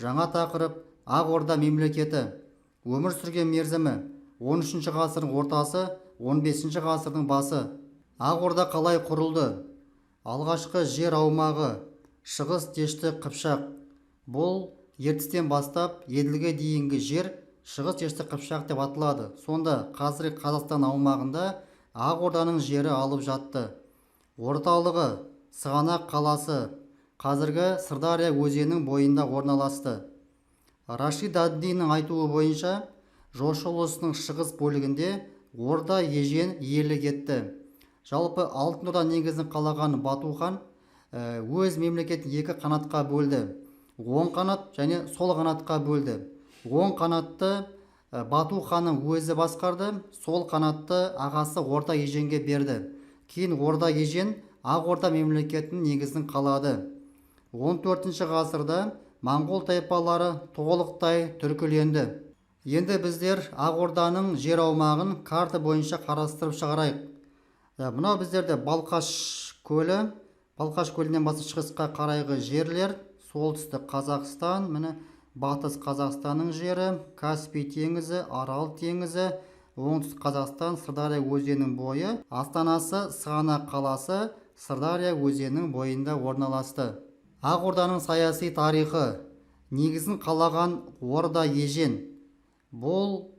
Жаңа тақырып Ақ Орда мемлекеті. Өмір сүрген мерзімі 13 ғасырдың ортасы, 15 ғасырдың басы. Ақ Орда қалай құрылды? Алғашқы жер аумағы Шығыс Дешті Қыпшақ. Бұл ертістен бастап Еділге дейінгі жер Шығыс Дешті Қыпшақ деп аталады. Сонда қазіргі Қазақстан аумағында Ақ Орданың жері алып жатты. Орталығы Сығанақ қаласы, қазіргі Сырдария өзенінің бойында орналасты. Рашид ад-Диннің айтуы бойынша, Жошы ұлысының шығыс бөлігінде Орда ежен иелік етті. Жалпы Алтын Орда негізін қалаған Бату хан өз мемлекетін екі қанатқа бөлді. Оң қанат және сол қанатқа бөлді. Оң қанатты Бату ханның өзі басқарды, сол қанатты ағасы Орда еженге берді. Кейін Орда ежен Ақ Орда мемлекетінің негізін қалады. 14 ғасырда Моңғол тайпалары толықтай түркіленді. Енді біздер Ақ Орданың жер аумағын карта бойынша қарастырып шығарайық. Мынау біздерде Балқаш көлі, Балқаш көлінен батыс шығысқа қарайғы жерлер, солтүстік Қазақстан, міне батыс Қазақстанның жері, Каспий теңізі, Арал теңізі, оңтүстік Қазақстан, Сырдария өзенінің бойы, астанасы Сығанақ қаласы, Сырдария өзенінің бойында орналасты. Ақ Орданың саяси тарихы. Негізін қалаған Орда ежен. Бұл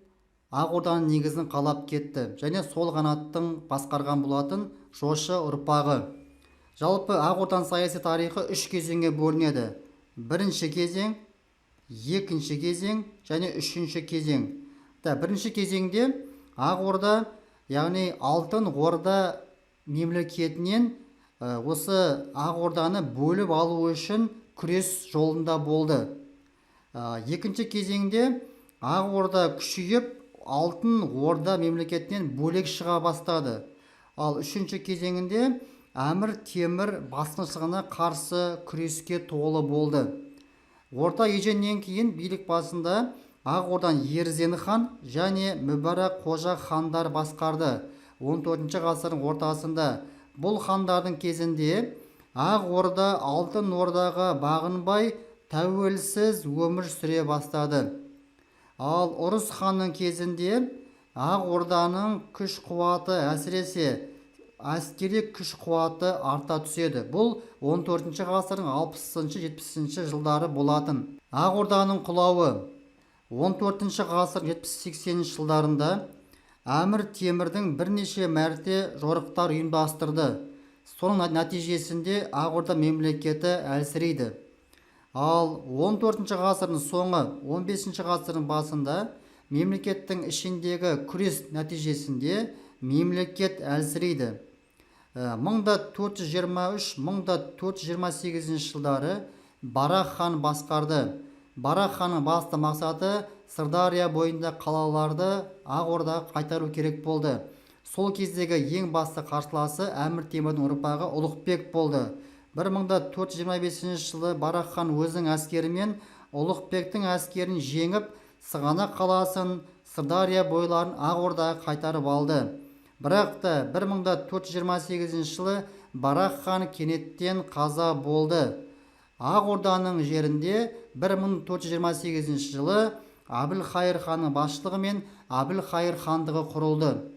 Ақ Орданың негізін қалап кетті және сол қанаттың басқарған болатын жошы ұрпағы. Жалпы Ақ Орданың саяси тарихы үш кезеңге бөлінеді. Бірінші кезең, екінші кезең және үшінші кезең. Бірінші кезеңде Ақ Орда, яғни Алтын Орда мемлекетінен осы Ақ Орданы бөліп алу үшін күрес жолында болды. Екінші кезеңде Ақ Орда күшейіп, Алтын Орда мемлекетінен бөлек шыға бастады. Ал үшінші кезеңінде Әмір Темір басқыншылығына қарсы күреске толы болды. Орда еженнен кейін билік басында Ақ Ордан Ерзен хан және Мүбәрак Қожа хандар басқарды. 14 ғасырдың ортасында бұл хандардың кезінде Ақ Орда Алтын Ордаға бағынбай тәуелсіз өмір сүре бастады. Ал Ұрыс ханның кезінде Ақ Орданың күш қуаты, әсіресе әскери күш қуаты арта түседі. Бұл 14 ғасырдың 60-70 жылдары болатын. Ақ Орданың құлауы 14 ғасыр 70-80 жылдарында Әмір Темірдің бірнеше мәрте жорықтар ұйымдастырды. Соның нәтижесінде Ақ Орда мемлекеті әлсірейді. Ал 14 ғасырдың соңы, 15 ғасырдың басында мемлекеттің ішіндегі күрес нәтижесінде мемлекет әлсірейді. 1423-1428 жылдары Барақ хан басқарды. Барақ ханның басты мақсаты Сырдария бойында қалаларды Ақ Ордаға қайтару керек болды. Сол кездегі ең басты қарсыласы Әмір Темірдің ұрпағы Ұлықбек болды. 1425 жылы Барақ хан өзінің әскерімен Ұлықбектің әскерін жеңіп, Сығанақ қаласын, Сырдария бойларын Ақ Ордаға қайтарып алды. Бірақ та 1428 жылы Барақ хан кенеттен қаза болды. Ақ Орданың жерінде 1428 жылы Әбілхайыр ханның басшылығымен Әбілхайыр хандығы құрылды.